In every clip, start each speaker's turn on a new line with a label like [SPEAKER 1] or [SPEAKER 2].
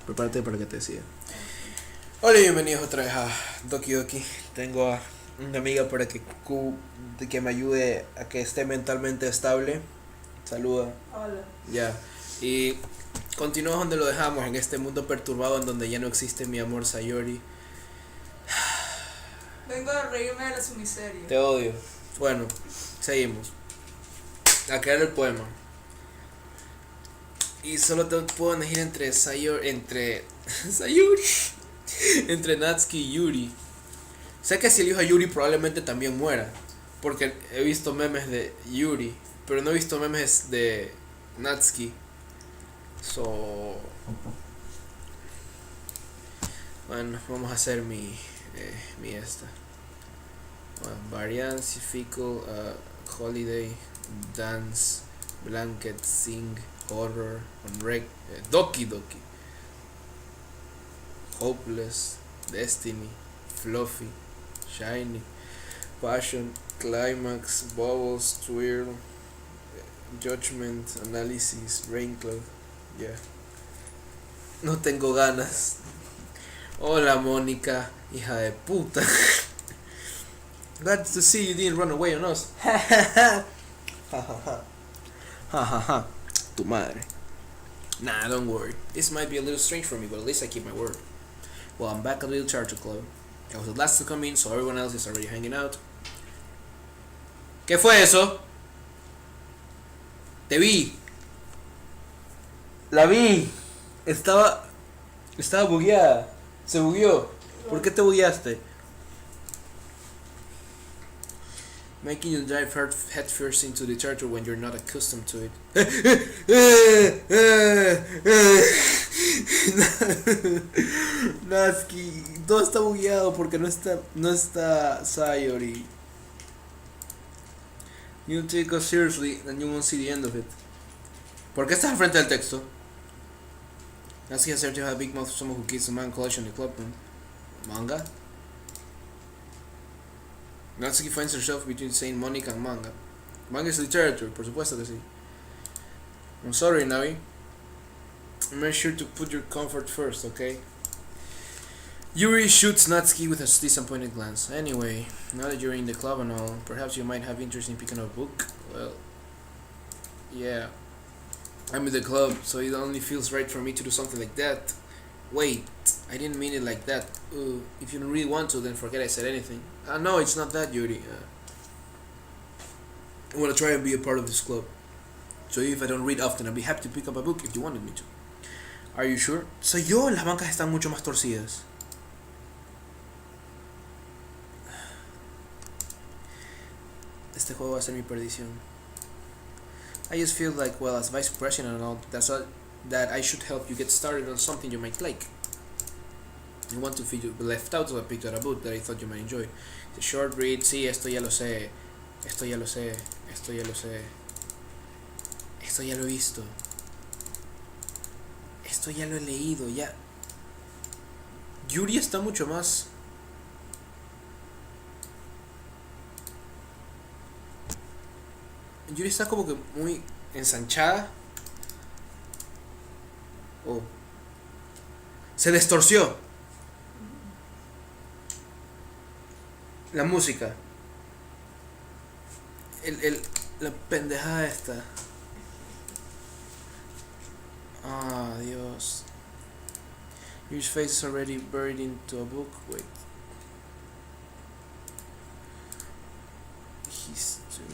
[SPEAKER 1] Prepárate para que te siga. Hola y bienvenidos otra vez a Doki Doki. Tengo a una amiga para que me ayude a que esté mentalmente estable. Saluda.
[SPEAKER 2] Hola.
[SPEAKER 1] Ya. Y continuamos donde lo dejamos, en este mundo perturbado en donde ya no existe mi amor Sayori.
[SPEAKER 2] Vengo a reírme de su miseria.
[SPEAKER 1] Te odio. Bueno, seguimos. A crear el poema. Y solo te puedo elegir entre Sayori. Sayuri. Entre Natsuki y Yuri. Sé que si elijo a Yuri probablemente también muera. Porque he visto memes de Yuri. Pero no he visto memes de Natsuki. Bueno, vamos a hacer mi esta. Variance, fickle, holiday, dance, blanket, sing, horror, Doki Doki, hopeless, destiny, fluffy, shiny, passion, climax, bubbles, twirl, judgment, analysis, rain cloud. Yeah. No tengo ganas. Hola Mónica, hija de puta. Glad to see you didn't run away on us. Ha ha ha. Tu madre. Nah, don't worry. This might be a little strange for me, but at least I keep my word. Well, I'm back at the Little Charter Club. I was the last to come in, so everyone else is already hanging out. ¿Qué fue eso? Te vi. La vi. Estaba bugueada. Se bugueó. ¿Por qué te bugueaste? Making you dive head first into the turtle when you're not accustomed to it. Natsuki, todo está bugueado porque no está Sayori. You take us seriously and you won't see the end of it. ¿Por qué estás al frente del texto? Natsuki has heard to have a big mouth for someone who keeps a man collection in the club room. Manga? Natsuki finds herself between saying Monica and manga. Manga is literature, por supuesto que sí. I'm sorry, Navi. Make sure to put your comfort first, okay? Yuri shoots Natsuki with a disappointed glance. Anyway, now that you're in the club and all, perhaps you might have interest in picking up a book. Well, yeah. I'm in the club, so it only feels right for me to do something like that. Wait, I didn't mean it like that. If you don't really want to, then forget I said anything. No, it's not that, Yuri. I want to try and be a part of this club. So if I don't read often, I'd be happy to pick up a book if you wanted me to. Are you sure? Soy yo, las bancas están mucho más torcidas. Este juego va a ser mi perdición. I just feel like, well, as vice president and all, that I should help you get started on something you might like. You want to feel left out, so I picked out a book that I thought you might enjoy. It's a short read. Sí, esto ya lo sé. Esto ya lo sé. Esto ya lo sé. Esto ya lo he visto. Esto ya lo he leído, ya. Yuri está mucho más... Yuri está como que muy ensanchada. Oh. Se distorsió. La música. La pendejada esta. Ah, Dios. Yuri's face is already buried into a book. Wait. History.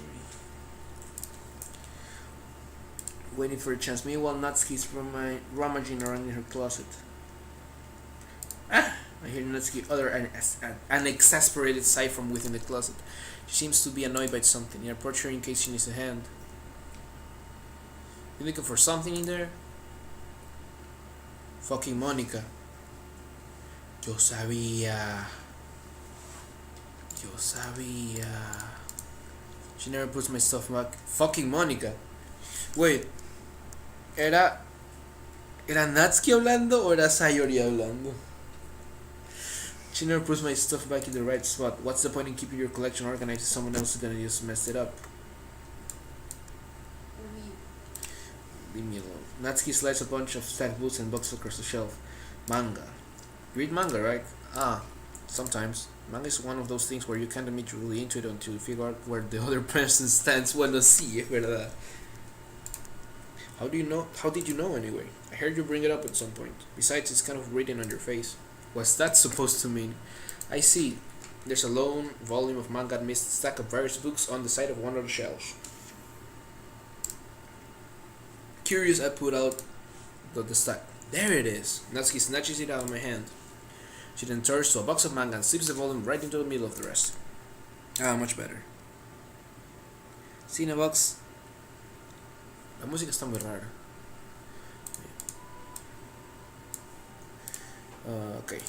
[SPEAKER 1] Waiting for a chance. Meanwhile, Natsuki's rummaging around in her closet. I hear Natsuki utter an exasperated sigh from within the closet. She seems to be annoyed by something. I approach her in case she needs a hand. You looking for something in there? Fucking Monica. Yo sabía. She never puts my stuff back. Fucking Monica. Wait. ¿Era Natsuki hablando o era Sayori hablando? She never puts my stuff back in the right spot. What's the point in keeping your collection organized if someone else is gonna just mess it up? Leave me alone. Natsuki slides a bunch of stacked books and books across the shelf. Manga. You read manga, right? Ah, sometimes. Manga is one of those things where you can't admit you're really into it until you figure out where the other person stands. Bueno, sí, es verdad. How did you know anyway? I heard you bring it up at some point. Besides, it's kind of written on your face. What's that supposed to mean? I see. There's a lone volume of manga amidst a stack of various books on the side of one of the shelves. Curious, I put out the stack. There it is. Natsuki snatches it out of my hand. She then turns to a box of manga and slips the volume right into the middle of the rest. Ah, much better. See in a box. La música está muy rara. Okay.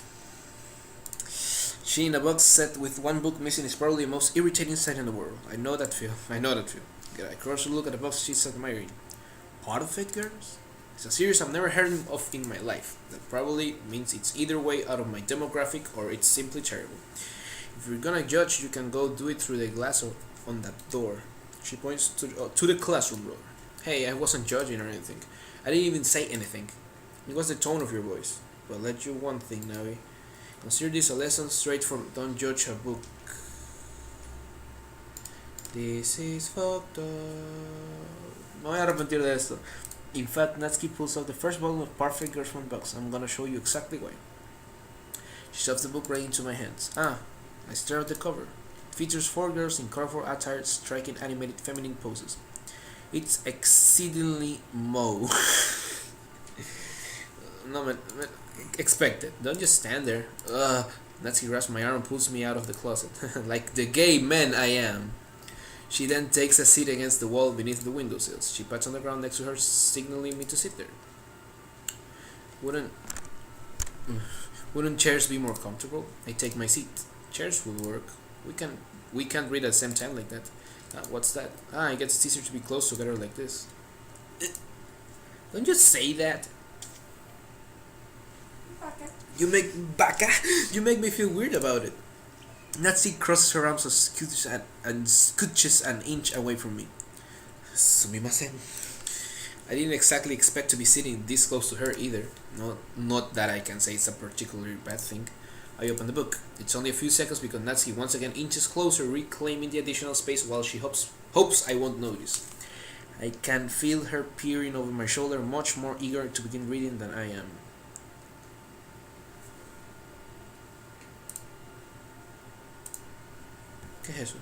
[SPEAKER 1] She in a box set with one book missing is probably the most irritating sight in the world. I know that feel. Get a closer look at the box she's admiring. Part of it, girls? It's a series I've never heard of in my life. That probably means it's either way out of my demographic or it's simply terrible. If you're gonna judge, you can go do it through the glass on that door. She points to the classroom door. Hey, I wasn't judging or anything. I didn't even say anything. It was the tone of your voice. But I'll let you one thing, Navi. Consider this a lesson straight from Don't Judge a Book. This is fucked up. Me voy a arrepentir de esto. In fact, Natsuki pulls out the first volume of Perfect Girls from the box. I'm gonna show you exactly why. She shoves the book right into my hands. I stare at the cover. It features 4 girls in colorful attire striking animated feminine poses. It's exceedingly mo. No, expected. Don't just stand there. Natsuki grabs my arm and pulls me out of the closet. Like the gay man I am. She then takes a seat against the wall beneath the windowsills. She pats on the ground next to her, signaling me to sit there. Wouldn't chairs be more comfortable? I take my seat. Chairs will work. We can't read at the same time like that. What's that? It gets easier to be close together like this. Don't just say that. You make me feel weird about it. Natsuki crosses her arms and scooches an inch away from me. Sumimasen. I didn't exactly expect to be sitting this close to her either. Not that I can say it's a particularly bad thing. I open the book. It's only a few seconds because Natsuki once again inches closer, reclaiming the additional space while she hopes I won't notice. I can feel her peering over my shoulder, much more eager to begin reading than I am. ¿Qué es eso?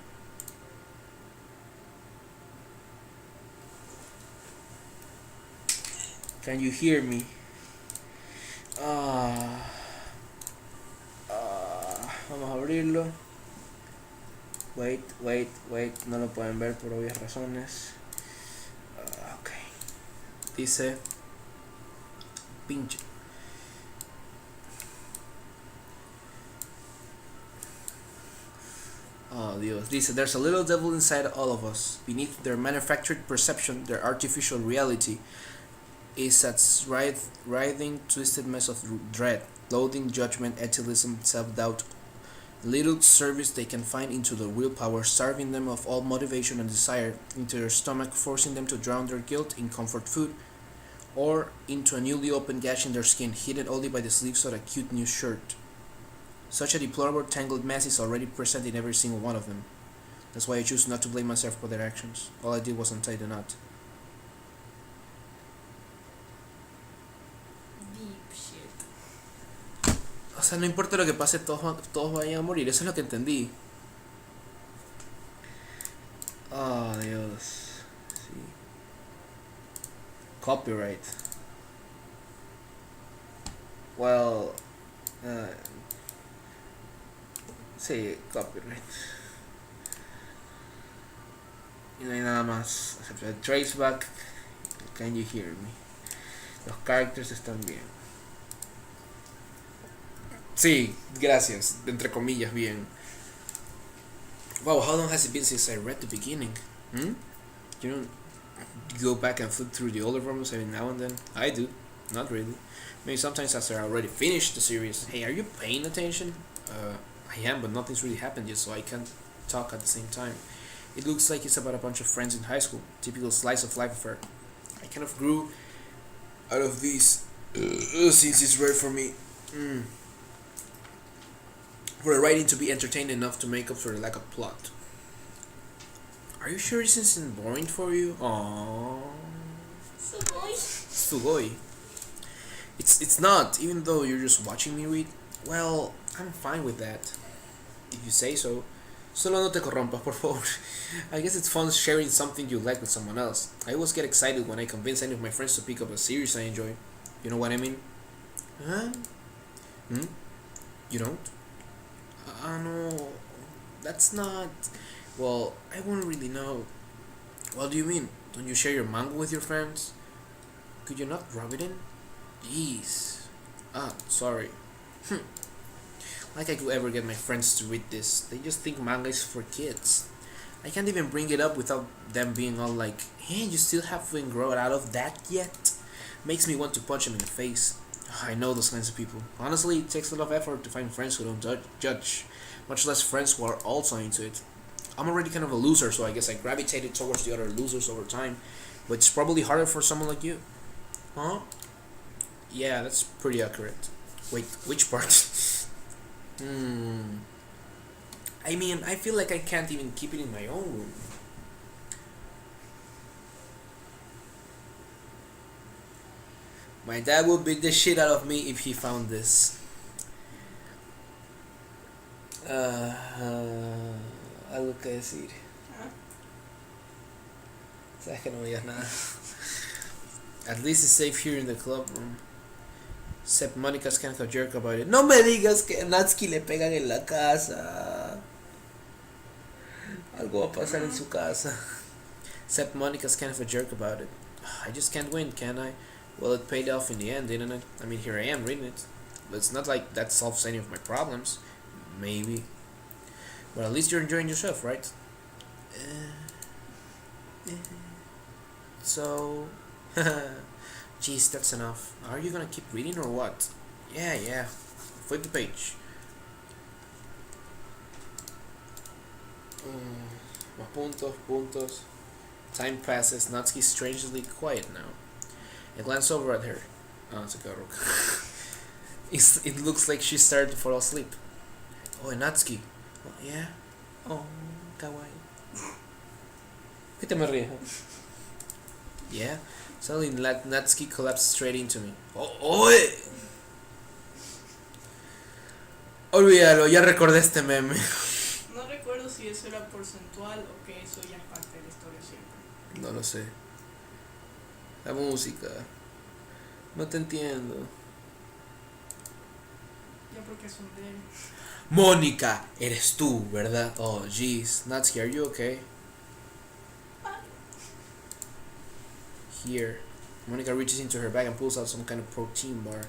[SPEAKER 1] Can you hear me? Vamos a abrirlo. Wait, no lo pueden ver por obvias razones. Ok. Dice pinche. Oh Dios. Dice, there's a little devil inside all of us. Beneath their manufactured perception, their artificial reality is a writhing, twisted mess of dread, loathing, judgment, atheism, self-doubt, little service they can find into their willpower, starving them of all motivation and desire, into their stomach, forcing them to drown their guilt in comfort food, or into a newly opened gash in their skin, hidden only by the sleeves of a cute new shirt. Such a deplorable tangled mess is already present in every single one of them. That's why I choose not to blame myself for their actions. All I did was untie the knot.
[SPEAKER 2] Deep shit.
[SPEAKER 1] O sea, no importa lo que pase, todos vayan a morir. Eso es lo que entendí. Oh, Dios. Sí. Copyright. Well, sí, copyright. Y no hay nada más excepto el traceback. Can you hear me? Los characters están bien. Sí, gracias. Entre comillas, bien. Wow, how long has it been since I read the beginning? You don't go back and flip through the older volumes every now and then? I do. Not really. Maybe sometimes after I already finished the series. Hey, are you paying attention? I am, but nothing's really happened yet, so I can't talk at the same time. It looks like it's about a bunch of friends in high school. Typical slice of life affair. I kind of grew out of this since it's rare for me. For the writing to be entertaining enough to make up for the lack of plot. Are you sure this isn't boring for you? Aww. Sugoi. It's not, even though you're just watching me read. Well, I'm fine with that. If you say so. Solo no te corrompas, por favor. I guess it's fun sharing something you like with someone else. I always get excited when I convince any of my friends to pick up a series I enjoy. You know what I mean? Huh? You don't? No. That's not... Well, I won't really know. What do you mean? Don't you share your manga with your friends? Could you not rub it in? Jeez. Sorry. Like I could ever get my friends to read this. They just think manga is for kids. I can't even bring it up without them being all like, hey, you still haven't grown out of that yet? Makes me want to punch them in the face. I know those kinds of people. Honestly, it takes a lot of effort to find friends who don't judge, much less friends who are also into it. I'm already kind of a loser, so I guess I gravitated towards the other losers over time, but it's probably harder for someone like you. Huh? Yeah, that's pretty accurate. Wait, which part? I mean, I feel like I can't even keep it in my own room. My dad would beat the shit out of me if he found this. Algo que decir. Sabes que no me digas nada. At least it's safe here in the club room. Except Monica's kind of a jerk about it. No me digas que a Natsuki le pegan en la casa. Algo va a pasar en su casa. Except Monica's kind of a jerk about it. I just can't win, can I? Well, it paid off in the end, didn't it? I mean, here I am reading it. But it's not like that solves any of my problems. Maybe. But at least you're enjoying yourself, right? So... Jeez, that's enough. Are you gonna keep reading or what? Yeah. Flip the page. Más puntos. Time passes. Natsuki's strangely quiet now. I glance over at her. Oh, it's a girl. It looks like she started to fall asleep. Oh, Natsuki. Oh, yeah? Oh, kawaii. ¿Qué te me ríes? Yeah? Suddenly Natsuki collapsed straight into me. ¡Oh! Olvídalo, ya recordé este meme.
[SPEAKER 2] No recuerdo si eso era porcentual o que eso ya es parte de la historia siempre.
[SPEAKER 1] No lo sé. La música. No te entiendo.
[SPEAKER 2] Ya porque es un de...
[SPEAKER 1] Mónica, eres tú, ¿verdad? Oh, jeez. Natsuki, are you okay? Here. Monica reaches into her bag and pulls out some kind of protein bar.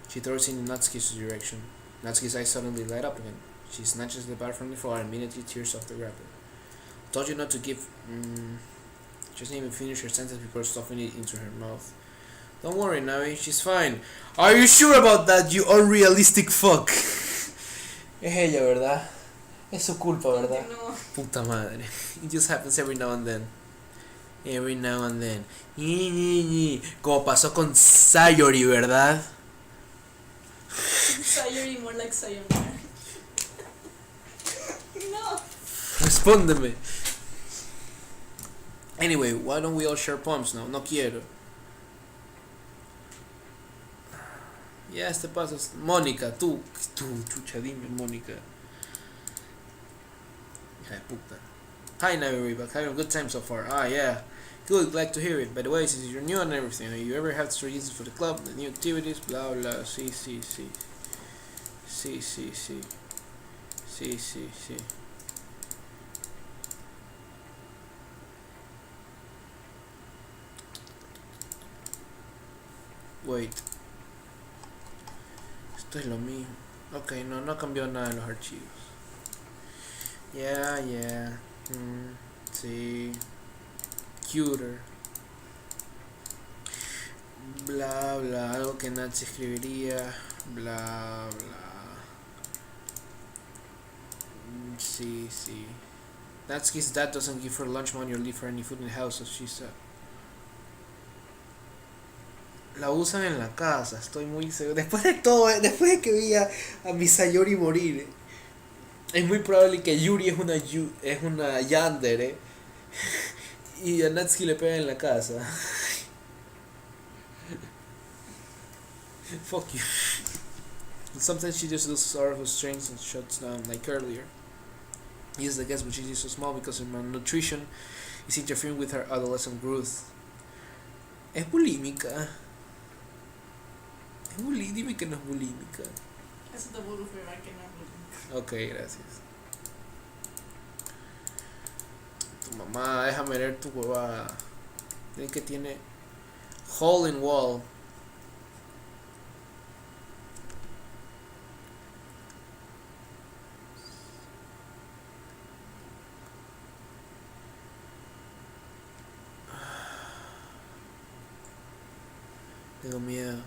[SPEAKER 1] She throws it in Natsuki's direction. Natsuki's eyes suddenly light up again. She snatches the bar from the floor and immediately tears off the wrapper. Told you not to give... She doesn't even finish her sentence before stuffing it into her mouth. Don't worry, Navi, she's fine. Are you sure about that, you unrealistic fuck? Es ella, ¿verdad? Es su culpa, ¿verdad?
[SPEAKER 2] No.
[SPEAKER 1] Puta madre. It just happens every now and then. Every now and then. Como pasó con Sayori, ¿verdad?
[SPEAKER 2] Sayori more like sayonara. No.
[SPEAKER 1] Respóndeme. Anyway, why don't we all share poems now? No quiero. Ya, este paso es... Mónica, tú, chucha, dime, Mónica. Hija de puta. Hi, Navi, back. Having a good time so far. Ah, yeah. Good, glad to hear it. By the way, since you're new and everything, you ever have strategies for the club, the new activities, blah, blah, sí. Wait. Esto es lo mío. Ok, no cambió nada en los archivos. Yeah. Sí. Cuter. Bla bla. Algo que Natsi escribiría. Bla bla. Sí. Natsuki's dad doesn't give her lunch money or leave her any food in the house, so she said. La usan en la casa, estoy muy seguro. Después de todo, después de que vi a mi Sayori morir, es muy probable que Yuri es una yandere y a Natsuki le pega en la casa. Fuck you. And sometimes she just loses all of her strength and shuts down, like earlier. Yes, I guess, but she's so small because her malnutrition is interfering with her adolescent growth. Es bulímica. Dime que no es bulímica.
[SPEAKER 2] Eso te puedo confirmar que no es bulímica.
[SPEAKER 1] Ok, gracias. Tu mamá, déjame leer tu huevada. Ven que tiene hole in wall. Tengo miedo.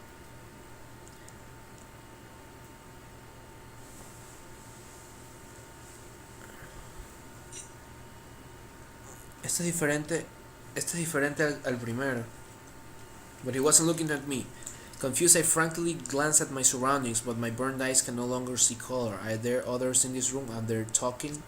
[SPEAKER 1] Este es diferente al primero. But he wasn't looking at me. Confused, I frankly glanced at my surroundings, but my burned eyes can no longer see color. Are there others in this room? Are they talking?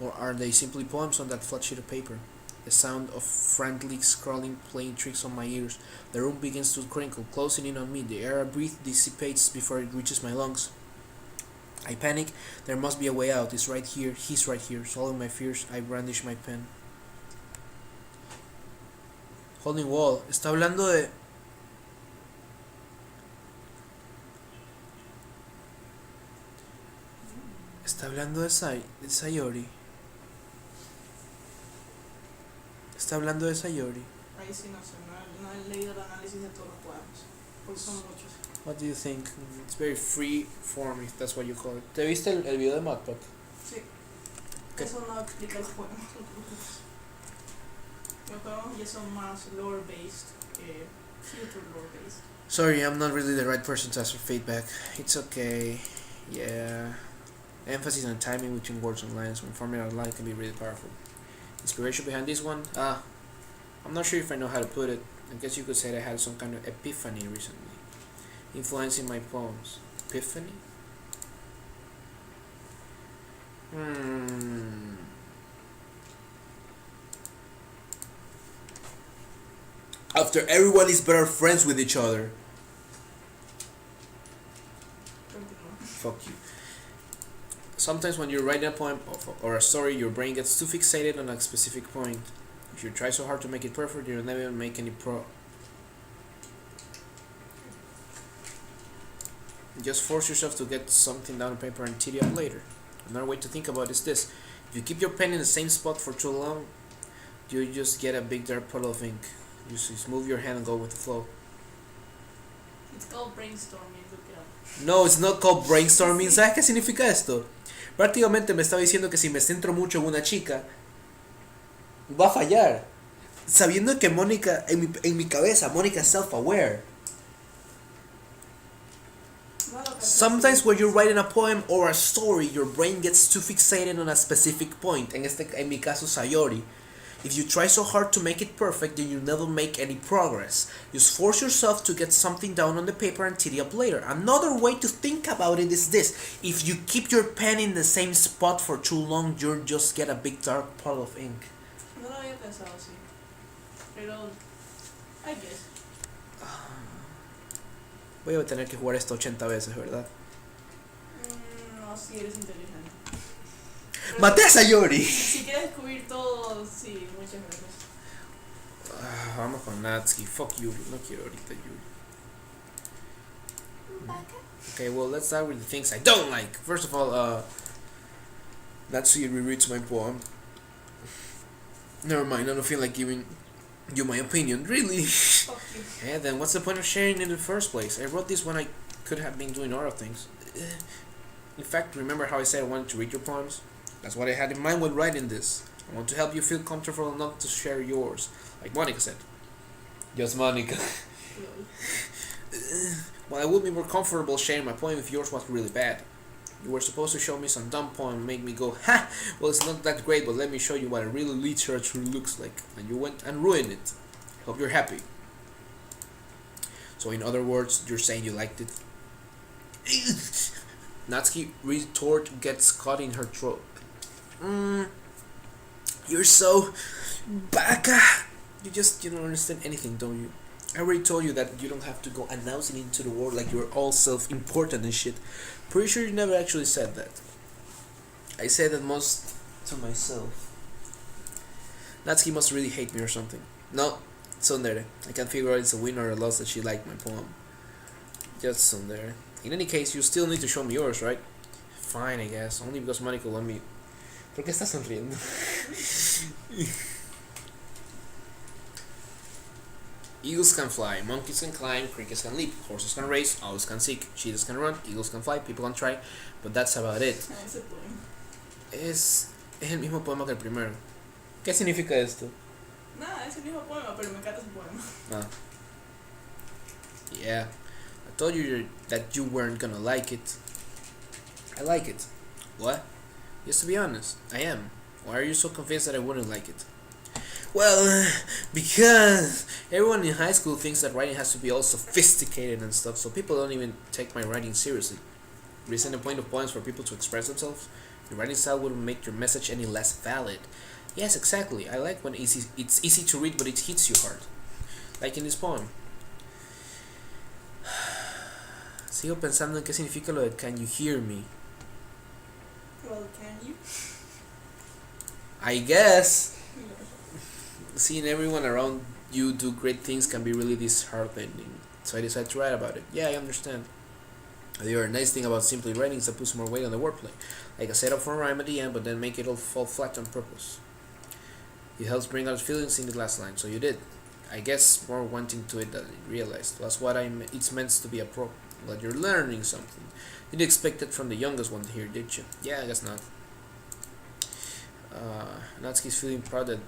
[SPEAKER 1] Or are they simply poems on that flat sheet of paper? The sound of frantic scrawling playing tricks on my ears. The room begins to crinkle, closing in on me. The air I breathe dissipates before it reaches my lungs. I panic. There must be a way out. It's right here. He's right here. Swallowing my fears, I brandish my pen. Holding wall. Está hablando de... Está hablando de Sayori. Está hablando de Sayori.
[SPEAKER 2] Ahí sí no sé, no he leído el análisis de todos los poemas, porque son muchos.
[SPEAKER 1] What do you think? It's very free form, if that's what you call it. ¿Te viste el video de Matpot?
[SPEAKER 2] Sí.
[SPEAKER 1] ¿Qué?
[SPEAKER 2] Eso no explica los poemas. Los poemas ya son más lore based que future lore based.
[SPEAKER 1] Sorry, I'm not really the right person to ask for feedback. It's okay. Yeah. Emphasis on timing between words and lines when forming out loud can be really powerful. Inspiration behind this one? I'm not sure if I know how to put it. I guess you could say I had some kind of epiphany recently, influencing my poems. Epiphany? After everyone is better friends with each other. Fuck you. Sometimes when you're writing a poem or a story, your brain gets too fixated on a specific point. If you try so hard to make it perfect, you'll never make any Just force yourself to get something down on paper and tee it up later. Another way to think about it is this. If you keep your pen in the same spot for too long, you just get a big dark puddle of ink. You just move your hand and go with the flow.
[SPEAKER 2] It's called brainstorming, look it up.
[SPEAKER 1] No, it's not called brainstorming. ¿Sabes qué significa esto? Prácticamente me estaba diciendo que si me centro mucho en una chica, va a fallar. Sabiendo que Mónica, en mi cabeza, Mónica es self-aware. Sometimes when you're writing a poem or a story, your brain gets too fixated on a specific point. En mi caso, Sayori. If you try so hard to make it perfect, then you never make any progress. Just force yourself to get something down on the paper and tee it up later. Another way to think about it is this. If you keep your pen in the same spot for too long, you'll just get a big dark puddle of ink.
[SPEAKER 2] No lo había pensado así. Pero, I guess.
[SPEAKER 1] Voy a tener que jugar esto 80 veces, ¿verdad?
[SPEAKER 2] No, si eres inteligente. Pero
[SPEAKER 1] ¡Maté a Sayori!
[SPEAKER 2] Si quieres descubrir todo, sí, muchas veces.
[SPEAKER 1] Vamos con Natsuki. Fuck Yuri. No quiero ahorita Yuri. Okay, well, let's start with the things I don't like. First of all, Natsuki rereads my poem. Never mind, I don't feel like giving you my opinion. Really?
[SPEAKER 2] Fuck you.
[SPEAKER 1] And then what's the point of sharing in the first place? I wrote this when I could have been doing other things. In fact, remember how I said I wanted to read your poems? That's what I had in mind when writing this. I want to help you feel comfortable enough to share yours. Like Monica said. Just Monica. Well, I would be more comfortable sharing my poem if yours was really bad. You were supposed to show me some dumb poem and make me go, ha! Well, it's not that great, but let me show you what a real literature looks like. And you went and ruined it. Hope you're happy. So in other words, you're saying you liked it. Natsuki retort gets caught in her throat. You're so baka. You don't understand anything, don't you? I already told you that you don't have to go announcing into the world like you're all self-important and shit. Pretty sure you never actually said that. I say that most to myself. Natsuki must really hate me or something. No, tsundere. I can't figure out it's a win or a loss that she liked my poem. Just tsundere. In any case, you still need to show me yours, right? Fine, I guess. Only because Monica let me... ¿Por qué estás sonriendo? Eagles can fly, monkeys can climb, crickets can leap, horses can race, owls can seek, cheetahs can run, eagles can fly, people can try, but that's about it.
[SPEAKER 2] Ese poema.
[SPEAKER 1] Es el mismo poema que el primero. ¿Qué significa esto?
[SPEAKER 2] Nada, es el mismo poema, pero me encanta su poema.
[SPEAKER 1] Ah. Yeah. I told you that you weren't gonna like it. I like it. What? Just to be honest, I am. Why are you so convinced that I wouldn't like it? Well, because everyone in high school thinks that writing has to be all sophisticated and stuff, so people don't even take my writing seriously. Isn't the point of poems for people to express themselves? Your writing style wouldn't make your message any less valid. Yes, exactly. I like when it's easy to read, but it hits you hard. Like in this poem. Sigo pensando en qué significa lo de can you hear me.
[SPEAKER 2] Well, can you?
[SPEAKER 1] I guess. Seeing everyone around you do great things can be really disheartening. So I decided to write about it. Yeah, I understand. The other nice thing about simply writing is that puts more weight on the wordplay. Like a setup for a rhyme at the end, but then make it all fall flat on purpose. It helps bring out feelings in the last line, so you did. I guess more went into it than I realized. That's what it's meant to be a pro. But you're learning something. You'd expect it from the youngest one here, did you? Yeah, I guess not. Natsuki's feeling proud that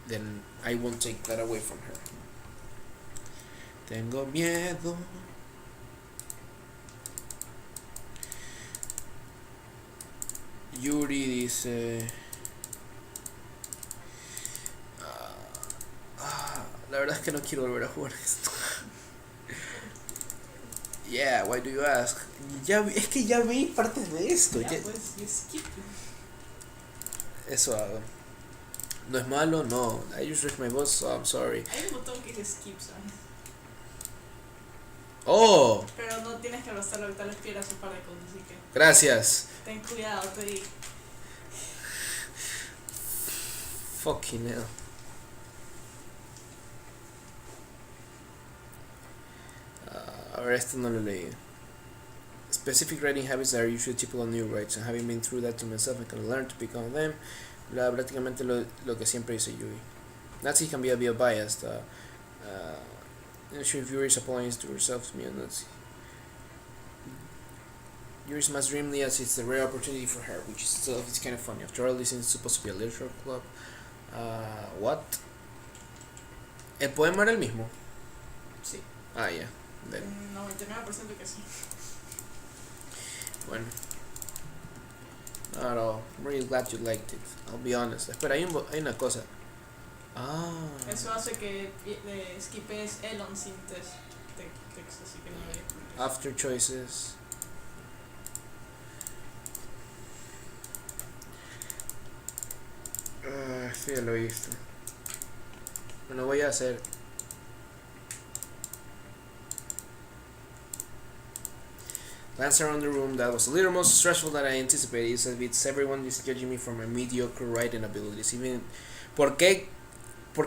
[SPEAKER 1] then I won't take that away from her. Tengo miedo. Yuri dice... la verdad es que no quiero volver a jugar esto. Yeah, why do you ask? Es que ya vi partes de esto.
[SPEAKER 2] Ya, pues, you skip.
[SPEAKER 1] Eso hago. No es malo, no. I just reached my boss, so I'm sorry.
[SPEAKER 2] Hay un botón que dice skip, ¿sabes?
[SPEAKER 1] Oh,
[SPEAKER 2] Pero no tienes que arrastrar ahorita las piedras un par de cosas, así que
[SPEAKER 1] gracias.
[SPEAKER 2] ten cuidado, te digo.
[SPEAKER 1] Fucking hell. A ver, esto no lo leí. Specific writing habits that are usually typical of new writes, and having been through that to myself, I can learn to become them. Prácticamente lo que siempre dice Yui. Nazi can be a bit biased. Sure, if Yuri is applying to herself to me and Nazi. Yuri is as dreamily as it's a rare opportunity for her, which is still it's kind of funny. After all, this is supposed to be a literature club. What? ¿El poema era el mismo?
[SPEAKER 2] Sí.
[SPEAKER 1] Ah, yeah. Then.
[SPEAKER 2] 99% que sí.
[SPEAKER 1] Bueno. Not at all. I'm really glad you liked it. I'll be honest. Espera, hay una cosa.
[SPEAKER 2] Eso hace que skipes Elon sin texto, así que no debería poner.
[SPEAKER 1] After choices. Sí, ya lo he visto. Bueno, voy a hacer. Glance around the room. That was a little more stressful than I anticipated. It's everyone is judging me for my mediocre writing abilities. Even, ¿Por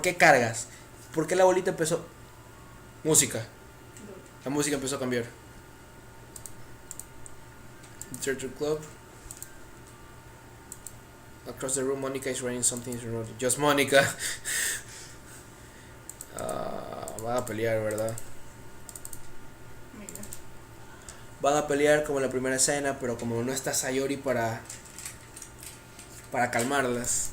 [SPEAKER 1] qué cargas? ¿Por qué la bolita empezó? Música. La música empezó a cambiar. Literature club. Across the room, Monica is writing something. Just Monica. Van a pelear, ¿verdad? Van a pelear como en la primera escena, pero como no está Sayori para calmarlas.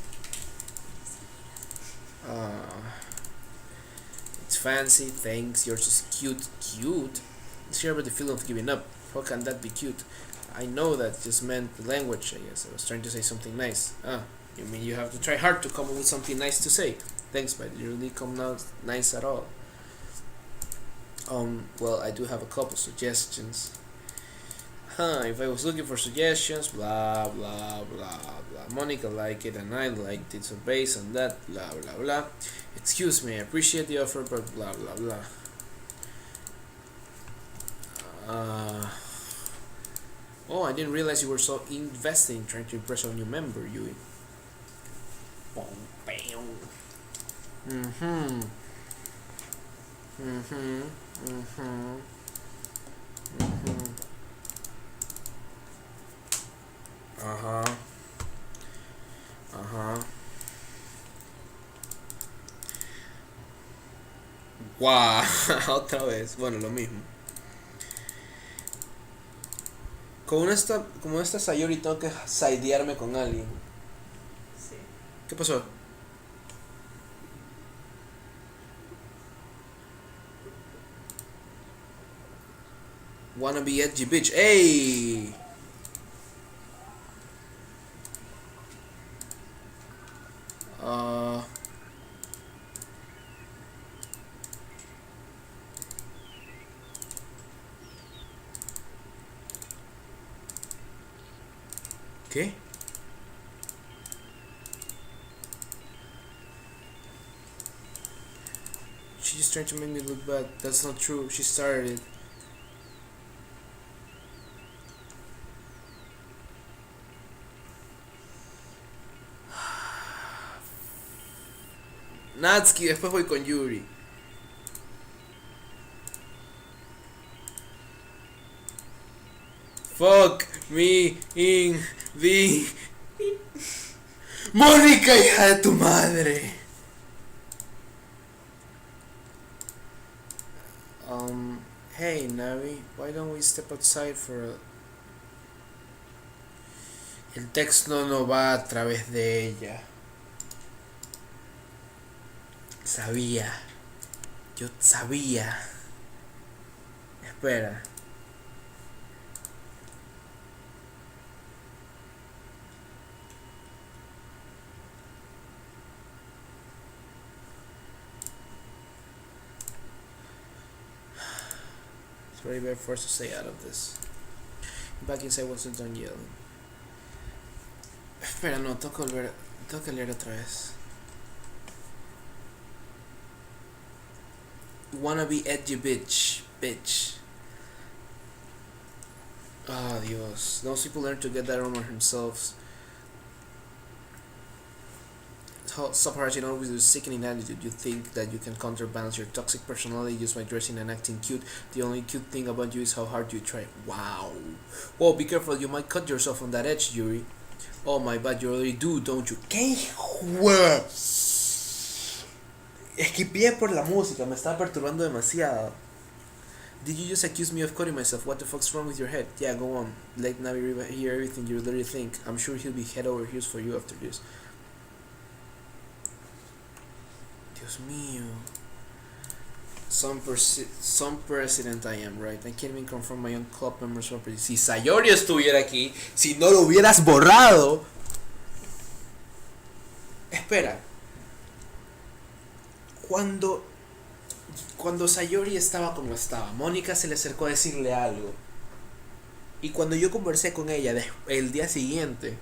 [SPEAKER 1] It's fancy, thanks, yours is cute. Cute? Let's hear about the feeling of giving up. How can that be cute? I know that just meant the language, I guess. I was trying to say something nice. You mean you have to try hard to come up with something nice to say. Thanks, but you really come out nice at all. Well, I do have a couple suggestions. If I was looking for suggestions, blah blah blah blah. Monica liked it and I liked it, so based on that, blah blah blah. Excuse me, I appreciate the offer, but blah blah blah. Oh, I didn't realize you were so invested in trying to impress a new member, Yui. Wow, otra vez. Bueno, lo mismo. Como esta Sayori tengo que sidearme con alguien.
[SPEAKER 2] Sí.
[SPEAKER 1] ¿Qué pasó? Wanna be edgy bitch. ¡Ey! ¿Qué? She's just trying to make me look bad. That's not true. She started it. Natsuki, después voy con Yuri. Fuck me in the... Mónica, hija de tu madre. Hey Navi, why don't we step outside for a... El texto no va a través de ella. Sabía. Yo sabía. Espera. It's very bad for us to stay out of this. Back inside wasn't done yelling. Espera, no, tengo que leer otra vez. Wanna be edgy bitch. Ah, Dios. Those people learn to get that on themselves. Stop harassing always with a sickening attitude. You think that you can counterbalance your toxic personality just by dressing and acting cute. The only cute thing about you is how hard you try. Wow. Whoa, be careful. You might cut yourself on that edge, Yuri. Oh my bad, you already do, don't you? ¿Qué hijo? Esquipié por la música, me estaba perturbando demasiado. Did you just accuse me of cutting myself? What the fuck's wrong with your head? Yeah, go on. Let Navi hear everything you literally think. I'm sure he'll be head over heels for you after this. Dios mío. Some president I am, right? I can't even confirm my own club members' property. Si Sayori estuviera aquí, si no lo hubieras borrado. Espera. Cuando Sayori estaba como estaba, Mónica se le acercó a decirle algo. Y cuando yo conversé con ella el día siguiente,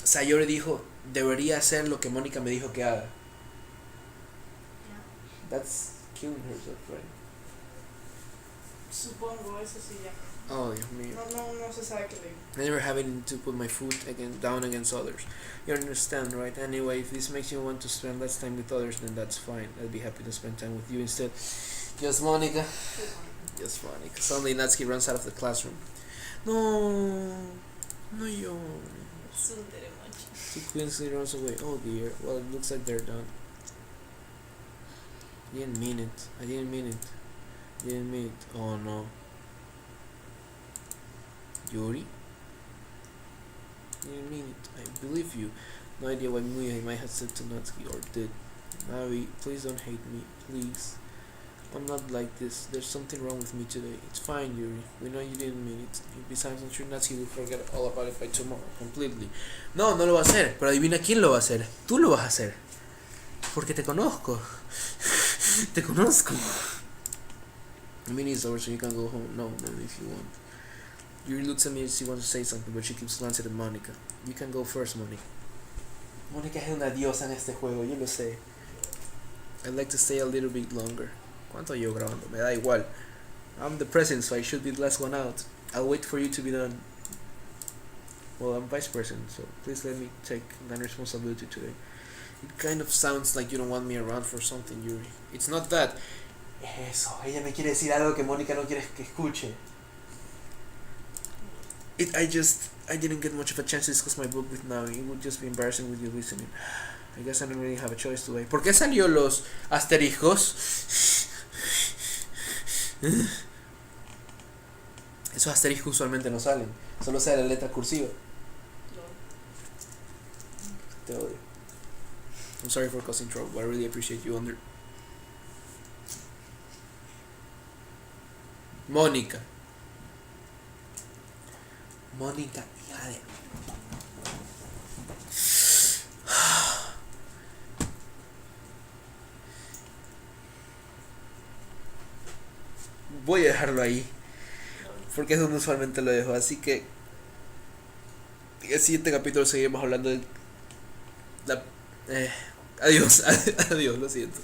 [SPEAKER 1] Sayori dijo, debería hacer lo que Mónica me dijo que haga. That's killing herself, right?
[SPEAKER 2] Supongo, eso sí ya.
[SPEAKER 1] Oh, Dios mío.
[SPEAKER 2] No se sabe qué le...
[SPEAKER 1] I never having to put my foot down against others. You understand, right? Anyway, if this makes you want to spend less time with others, then that's fine. I'll be happy to spend time with you instead. Just Monica. Just Monica. Suddenly Natsuki runs out of the classroom. No yo. She quickly runs away. Oh dear. Well, it looks like they're done. I didn't mean it. Oh no. Yuri? I didn't mean it. I believe you. No idea what I might have said to Natsuki or did. Navi, please don't hate me. Please. I'm not like this. There's something wrong with me today. It's fine, Yuri. We know you didn't mean it. Besides, I'm sure Natsuki will forget all about it by tomorrow, completely. No, no lo va a hacer. Pero adivina quién lo va a hacer. Tú lo vas a hacer. Porque te conozco. Te conozco. The meeting is over, so you can go home. No, if you want. Yuri looks at me and she wants to say something, but she keeps glancing at Monica. You can go first, Monica. Monica es una diosa en este juego, yo lo sé. I'd like to stay a little bit longer. ¿Cuánto llevo grabando? Me da igual. I'm the president, so I should be the last one out. I'll wait for you to be done. Well, I'm vice president, so please let me take that responsibility today. It kind of sounds like you don't want me around for something, Yuri. It's not that. Eso, ella me quiere decir algo que Mónica no quiere que escuche. I didn't get much of a chance to discuss my book with Navi. It would just be embarrassing with you listening. I guess I don't really have a choice today. ¿Por qué salió los asteriscos? Esos asteriscos usualmente no salen. Solo sale la letra cursiva. Te odio. I'm sorry for causing trouble, but I really appreciate you under. Mónica, hija de... Voy a dejarlo ahí, porque es donde usualmente lo dejo, así que en el siguiente capítulo seguiremos hablando de la... adiós, lo siento.